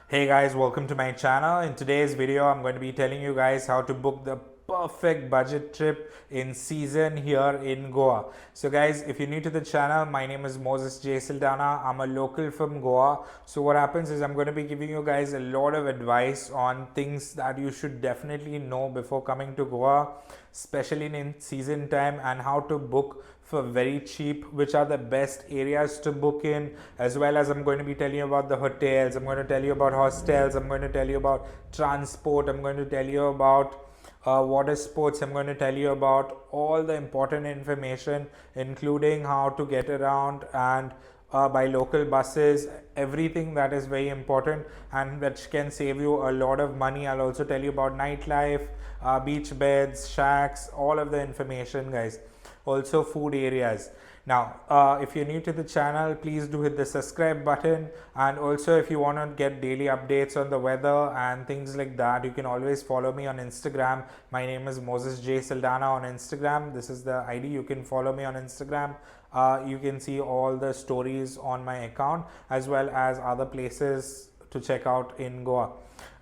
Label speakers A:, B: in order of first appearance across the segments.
A: Hey guys, welcome to my channel. In today's video, I'm going to be telling you guys how to book the perfect budget trip in season here in Goa. So guys, if you're new to the channel, my name is Moses J. Saldana. I'm a local from Goa. So what happens is I'm going to be giving you guys a lot of advice on things that you should definitely know before coming to Goa, especially in season time, and how to book for very cheap, which are the best areas to book in, as well as I'm going to be telling you about the hotels, I'm going to tell you about hostels, I'm going to tell you about transport, I'm going to tell you about water sports, I'm going to tell you about all the important information, including how to get around and by local buses, everything that is very important and which can save you a lot of money. I'll also tell you about nightlife, beach beds, shacks, all of the information, guys. Also food areas. Now if you're new to the channel, please do hit the subscribe button, and also if you want to get daily updates on the weather and things like that, you can always follow me on Instagram. My name is Moses J. Saldana on Instagram. This is the ID. You can follow me on Instagram. You can see all the stories on my account as well as other places to check out in Goa.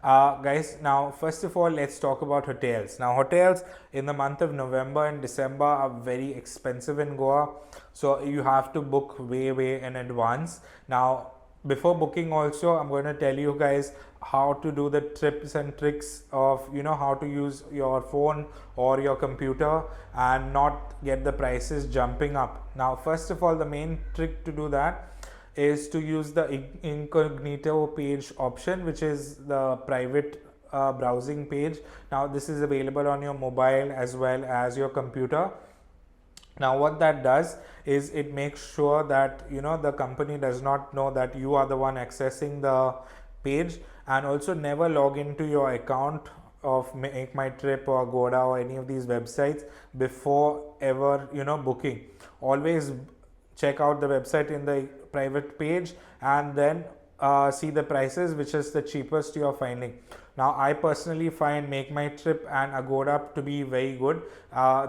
A: Guys, now first of all, let's talk about hotels. Now hotels in the month of November and December are very expensive in Goa, so you have to book way in advance. Now before booking also, I'm going to tell you guys how to do the tips and tricks of how to use your phone or your computer and not get the prices jumping up. Now first of all, the main trick to do that is to use the incognito page option, which is the private browsing page. Now this is available on your mobile as well as your computer. Now what that does is it makes sure that the company does not know that you are the one accessing the page, and also never log into your account of Make My Trip or Agoda or any of these websites before ever booking. Always check out the website in the private page and then see the prices, which is the cheapest you are finding. Now I personally find Make My Trip and Agoda to be very good.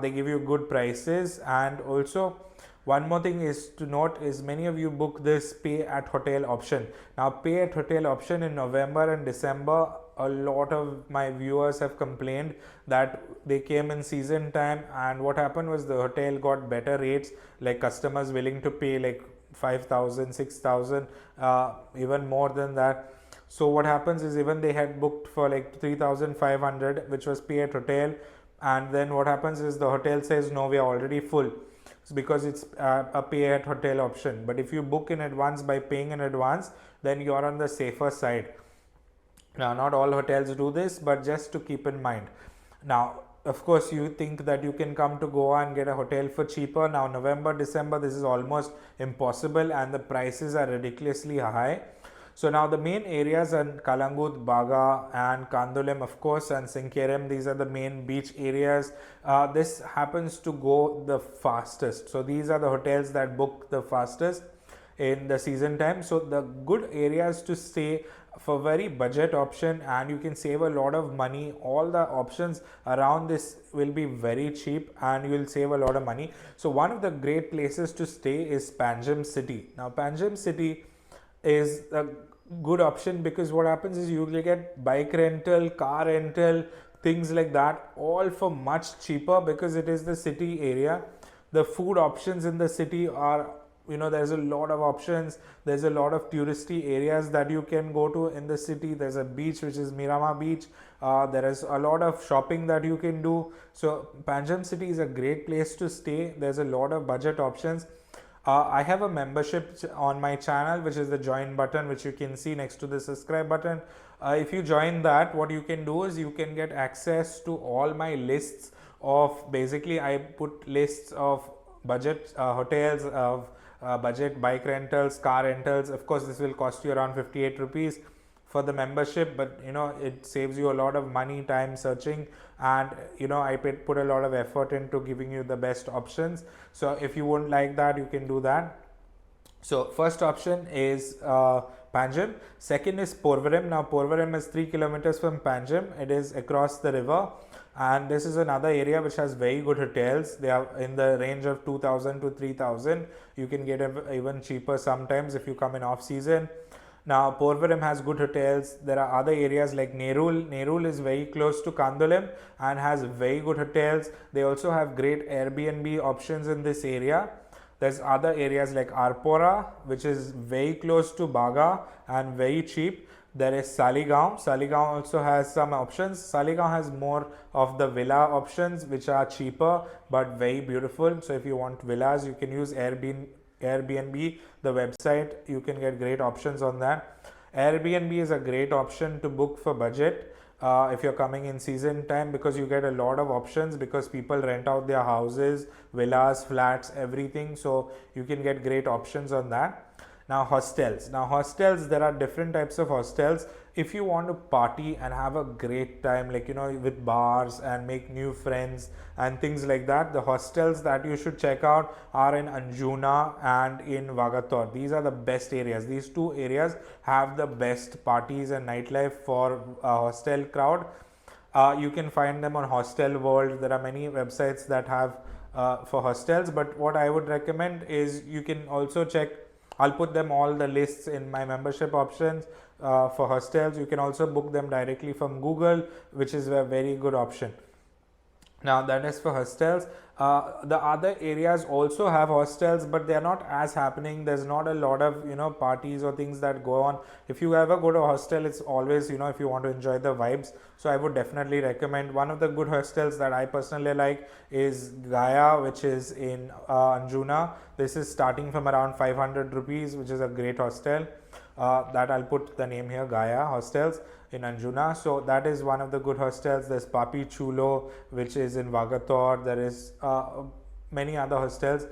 A: They give you good prices. And also one more thing is to note is many of you book this pay at hotel option. Now pay at hotel option in November and December, a lot of my viewers have complained that they came in season time, and what happened was the hotel got better rates, like customers willing to pay like 5,000, 6,000, even more than that. So what happens is even they had booked for like 3,500, which was pay at hotel, and then what happens is the hotel says no, we are already full. It's because it's a pay at hotel option. But if you book in advance by paying in advance, then you are on the safer side. Now not all hotels do this, but just to keep in mind. Now of course you think that you can come to Goa and get a hotel for cheaper. Now November, December, this is almost impossible and the prices are ridiculously high. So now the main areas are Kalangut, Baga and Kandolem, of course, and Sinkerem. These are the main beach areas. This happens to go the fastest. So these are the hotels that book the fastest in the season time. So the good areas to stay for very budget option, and you can save a lot of money. All the options around this will be very cheap and you will save a lot of money. So one of the great places to stay is Panjim City. Now Panjim City is a good option because what happens is you will get bike rental, car rental, things like that, all for much cheaper because it is the city area. The food options in the city are, there's a lot of options. There's a lot of touristy areas that you can go to in the city. There's a beach, which is Mirama Beach. There is a lot of shopping that you can do. So Panjim City is a great place to stay. There's a lot of budget options. I have a membership on my channel, which is the join button, which you can see next to the subscribe button. If you join that, what you can do is you can get access to all my lists of, basically I put lists of budget hotels, of budget bike rentals, car rentals. Of course this will cost you around 58 rupees for the membership, but it saves you a lot of money, time searching, and I put a lot of effort into giving you the best options. So if you wouldn't like that, you can do that. So first option is Panjim. Second is Porvorim. Now Porvorim is 3 kilometers from Panjim. It is across the river, and this is another area which has very good hotels. They are in the range of 2,000 to 3,000. You can get even cheaper sometimes if you come in off season. Now Porvorim has good hotels. There are other areas like Nerul. Nerul is very close to Kandolim and has very good hotels. They also have great Airbnb options in this area. There's other areas like Arpora, which is very close to Baga and very cheap. There is Saligaon. Saligaon also has some options. Saligaon has more of the villa options, which are cheaper but very beautiful. So if you want villas, you can use Airbnb, the website. You can get great options on that. Airbnb is a great option to book for budget if you're coming in season time, because you get a lot of options, because people rent out their houses, villas, flats, everything. So you can get great options on that. Now hostels. Now hostels, there are different types of hostels. If you want to party and have a great time, like with bars and make new friends and things like that, the hostels that you should check out are in Anjuna and in Vagator. These are the best areas. These two areas have the best parties and nightlife for a hostel crowd. You can find them on Hostel World. There are many websites that have for hostels, but what I would recommend is you can also check. I'll put them all the lists in my membership options for hostels. You can also book them directly from Google, which is a very good option. Now that is for hostels. The other areas also have hostels, but they are not as happening. There's not a lot of parties or things that go on. If you ever go to a hostel, it's always if you want to enjoy the vibes. So I would definitely recommend. One of the good hostels that I personally like is Gaia, which is in Anjuna. This is starting from around 500 rupees, which is a great hostel. That I'll put the name here, Gaia Hostels in Anjuna. So that is one of the good hostels. There's Papi Chulo, which is in Vagator. There is many other hostels.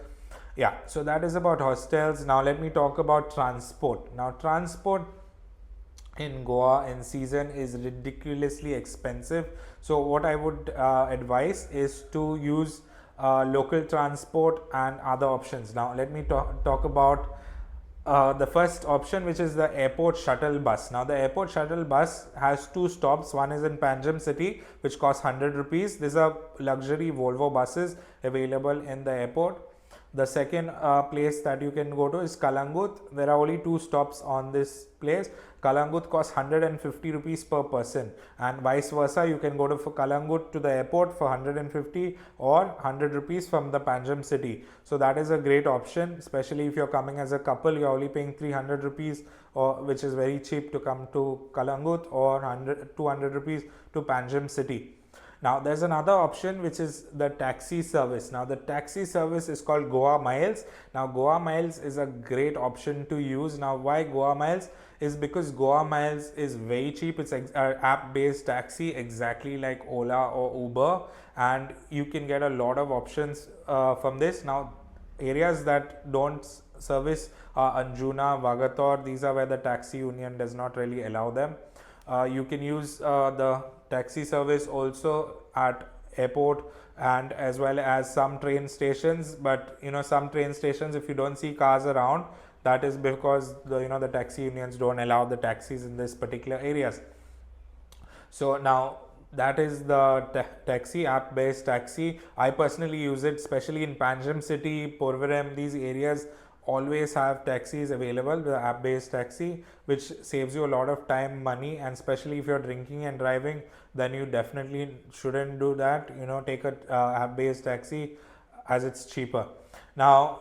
A: Yeah, so that is about hostels. Now let me talk about transport. Now transport in Goa in season is ridiculously expensive. So what I would advise is to use local transport and other options. Now let me talk about the first option, which is the airport shuttle bus. Now the airport shuttle bus has two stops. One is in Panjim city, which costs 100 rupees. These are luxury Volvo buses available in the airport. The second place that you can go to is Kalangut. There are only two stops on this place. Kalangut costs 150 rupees per person, and vice versa. You can go to Kalangut to the airport for 150 or 100 rupees from the Panjim city. So that is a great option, especially if you're coming as a couple. You're only paying 300 rupees, which is very cheap to come to Kalangut, or 200 rupees to Panjim city. Now there's another option, which is the taxi service. Now the taxi service is called Goa Miles. Now Goa Miles is a great option to use. Now why Goa Miles? Is because Goa Miles is very cheap. It's an app-based taxi, exactly like Ola or Uber, and you can get a lot of options from this. Now areas that don't service Anjuna, Vagator, these are where the taxi union does not really allow them. You can use the taxi service also at airport and as well as some train stations, but some train stations, if you don't see cars around, that is because the taxi unions don't allow the taxis in this particular areas. So now that is the taxi, app-based taxi. I personally use it, especially in Panjim city, Porvorim. These areas always have taxis available, the app-based taxi, which saves you a lot of time, money, and especially if you're drinking and driving, then you definitely shouldn't do that. Take a app-based taxi, as it's cheaper. Now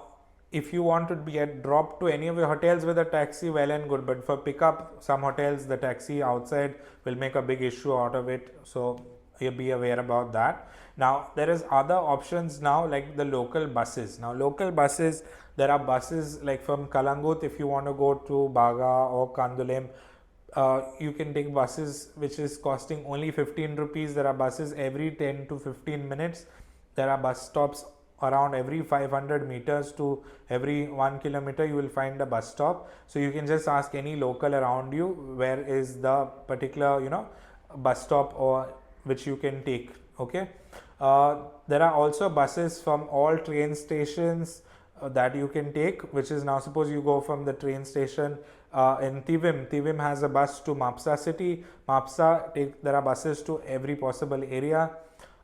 A: if you want to get dropped to any of your hotels with a taxi, well and good, but for pickup, some hotels, the taxi outside will make a big issue out of it, so you be aware about that. Now there is other options now, like the local buses. Now local buses, there are buses like from Kalangut. If you want to go to Baga or Kandolim, you can take buses which is costing only 15 rupees. There are buses every 10 to 15 minutes. There are bus stops around every 500 meters to every 1 kilometer. You will find a bus stop, so you can just ask any local around you where is the particular bus stop or which you can take. Okay, there are also buses from all train stations that you can take, which is, now suppose you go from the train station in Tivim has a bus to Mapsa city. There are buses to every possible area.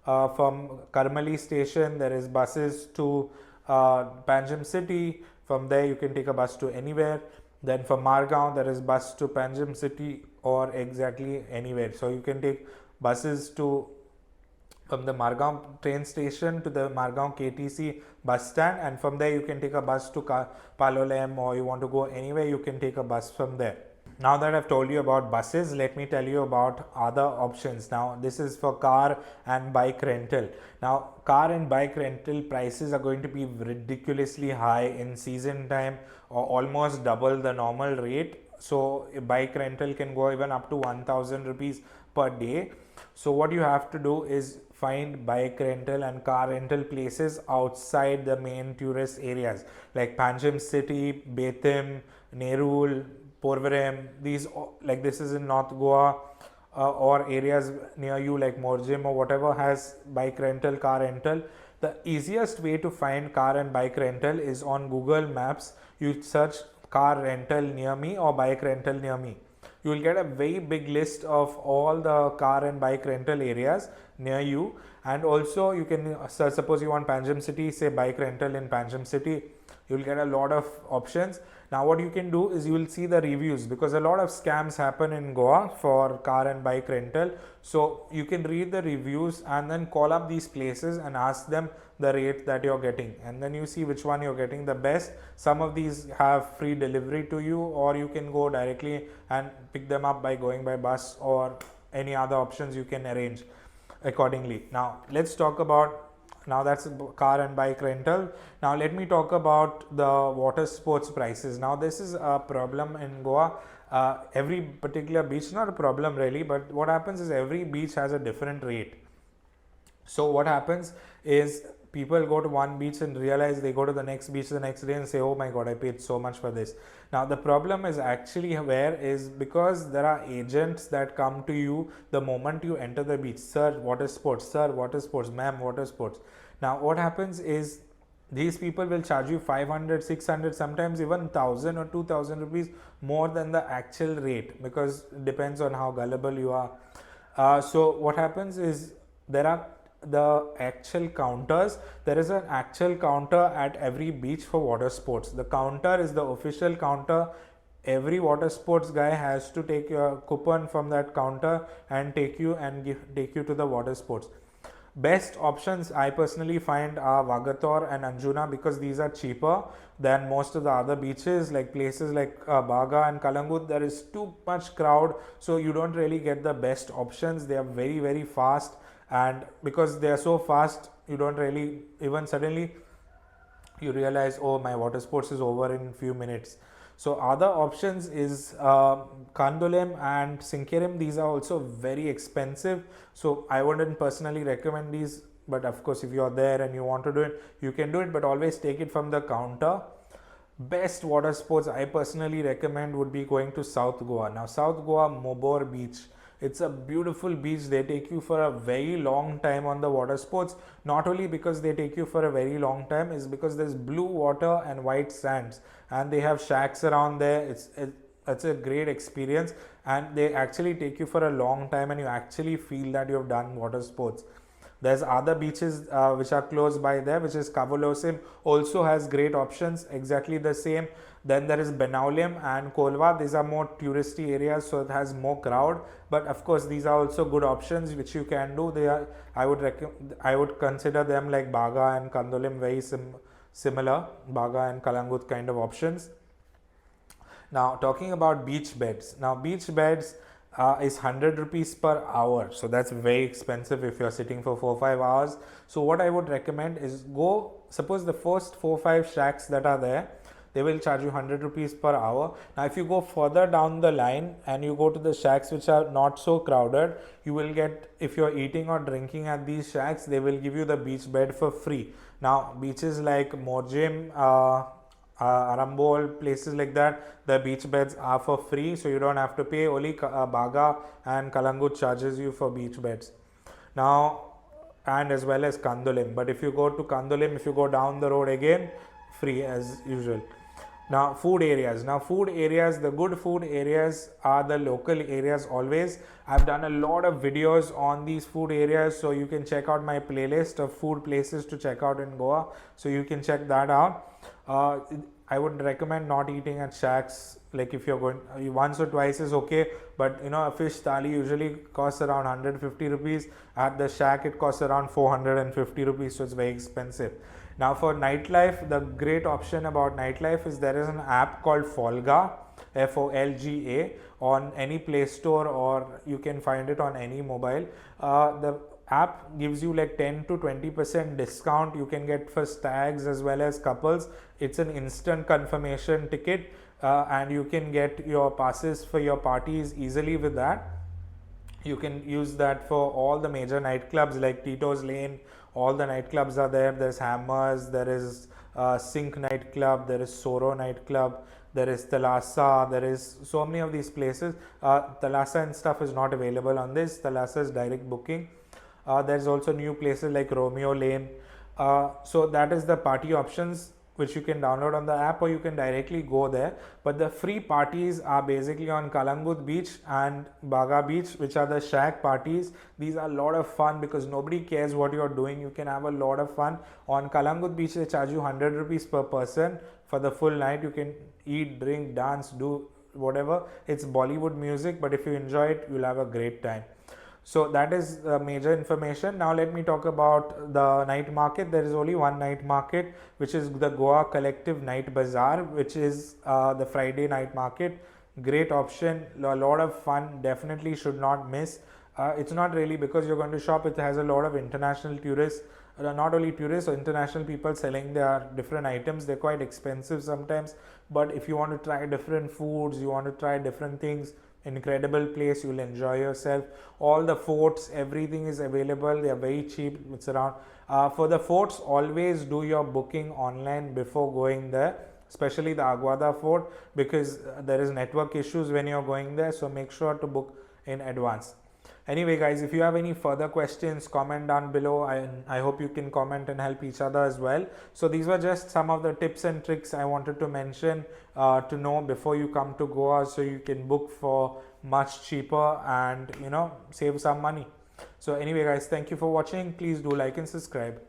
A: From Karmali station, there is buses to Panjim city. From there you can take a bus to anywhere. Then from Margao, there is bus to Panjim city or exactly anywhere. So you can take buses to from the Margao train station to the Margao KTC bus stand, and from there you can take a bus to Palolem, or you want to go anywhere, you can take a bus from there. Now that I've told you about buses, let me tell you about other options. Now this is for car and bike rental. Now car and bike rental prices are going to be ridiculously high in season time, or almost double the normal rate. So a bike rental can go even up to 1000 rupees per day. So what you have to do is find bike rental and car rental places outside the main tourist areas like Panjim city, Betim, Nerul, Porvorim. These, like this is in North Goa, or areas near you like Morjim or whatever has bike rental, car rental. The easiest way to find car and bike rental is on Google Maps. You search car rental near me or bike rental near me. You will get a very big list of all the car and bike rental areas near you, and also you can search, suppose you want Panjim city, say bike rental in Panjim city, you will get a lot of options. Now what you can do is you will see the reviews, because a lot of scams happen in Goa for car and bike rental. So you can read the reviews and then call up these places and ask them the rate that you're getting, and then you see which one you're getting the best. Some of these have free delivery to you, or you can go directly and pick them up by going by bus, or any other options you can arrange accordingly. Now let's talk about, now that's car and bike rental. Now let me talk about the water sports prices. Now this is a problem in Goa. Every particular beach, not a problem really, but what happens is every beach has a different rate. So what happens is people go to one beach and realize they go to the next beach the next day and say, oh my god, I paid so much for this. Now the problem is actually where is because there are agents that come to you the moment you enter the beach. Sir, water sports, sir, water sports, ma'am, water sports. Now what happens is these people will charge you 500, 600, sometimes even 1000 or 2000 rupees more than the actual rate, because it depends on how gullible you are. So what happens is there are the actual counters. There is an actual counter at every beach for water sports. The counter is the official counter. Every water sports guy has to take your coupon from that counter and take you to the water sports. Best options I personally find are Vagator and Anjuna, because these are cheaper than most of the other beaches. Like places like Baga and Kalangut, there is too much crowd, so you don't really get the best options. They are very, very fast, and because they are so fast, you don't really, even suddenly you realize, oh, my water sports is over in few minutes. So other options is Kandolem and Sinkerim. These are also very expensive, so I wouldn't personally recommend these, but of course if you're there and you want to do it, you can do it, but always take it from the counter. Best water sports I personally recommend would be going to South Goa. Now South Goa, Mobor Beach, it's a beautiful beach. They take you for a very long time on the water sports. Not only because they take you for a very long time, is because there's blue water and white sands, and they have shacks around there. It's a great experience, and they actually take you for a long time, and you actually feel that you have done water sports. There's other beaches which are close by there, which is Kavalosim, also has great options, exactly the same. Then there is Benauliam and Kolva. These are more touristy areas, so it has more crowd, but of course these are also good options which you can do. They are, I would consider them like Baga and Kandolim very similar, Baga and Kalangut kind of options. Now talking about beach beds. Now beach beds is 100 rupees per hour, so that's very expensive if you're sitting for 4-5 hours. So what I would recommend is go, suppose the first 4-5 shacks that are there, they will charge you 100 rupees per hour. Now if you go further down the line and you go to the shacks which are not so crowded, you will get, if you're eating or drinking at these shacks, they will give you the beach bed for free. Now beaches like Morjim, Arambol, places like that, the beach beds are for free, so you don't have to pay. Only Baga and Kalangut charges you for beach beds. Now, and as well as Kandolim. But if you go to Kandolim, if you go down the road again, free as usual. Now food areas. Now food areas, the good food areas are the local areas always. I've done a lot of videos on these food areas, so you can check out my playlist of food places to check out in Goa, so you can check that out. I would recommend not eating at shacks. Like if you're going once or twice is okay, but a fish thali usually costs around 150 rupees. At the shack it costs around 450 rupees, so it's very expensive. Now for nightlife, the great option about nightlife is there is an app called Folga, Folga, on any Play Store, or you can find it on any mobile. The app gives you like 10 to 20% discount. You can get for stags as well as couples. It's an instant confirmation ticket, and you can get your passes for your parties easily with that. You can use that for all the major nightclubs like Tito's Lane. All the nightclubs are there. There's Hammers, there is Sync nightclub, there is Soro nightclub, there is Thalassa, there is so many of these places. Thalassa and stuff is not available on this. Thalassa is direct booking. There's also new places like Romeo Lane. So that is the party options which you can download on the app, or you can directly go there. But the free parties are basically on Kalangut Beach and Baga Beach, which are the shack parties. These are a lot of fun because nobody cares what you're doing. You can have a lot of fun. On Kalangut Beach, they charge you 100 rupees per person for the full night. You can eat, drink, dance, do whatever. It's Bollywood music, but if you enjoy it, you'll have a great time. So that is major information. Now let me talk about the night market. There is only one night market, which is the Goa Collective Night Bazaar, which is the Friday night market. Great option, a lot of fun, definitely should not miss. It's not really because you're going to shop. It has a lot of international tourists, not only tourists, or international people selling their different items. They're quite expensive sometimes, but if you want to try different foods, you want to try different things, incredible place, you'll enjoy yourself. All the forts, everything is available. They are very cheap. It's around for the forts, always do your booking online before going there, especially the Aguada fort, because there is network issues when you're going there, so make sure to book in advance. Anyway guys, if you have any further questions, comment down below. I hope you can comment and help each other as well. So these were just some of the tips and tricks I wanted to mention to know before you come to Goa, so you can book for much cheaper and save some money. So anyway guys, thank you for watching. Please do like and subscribe.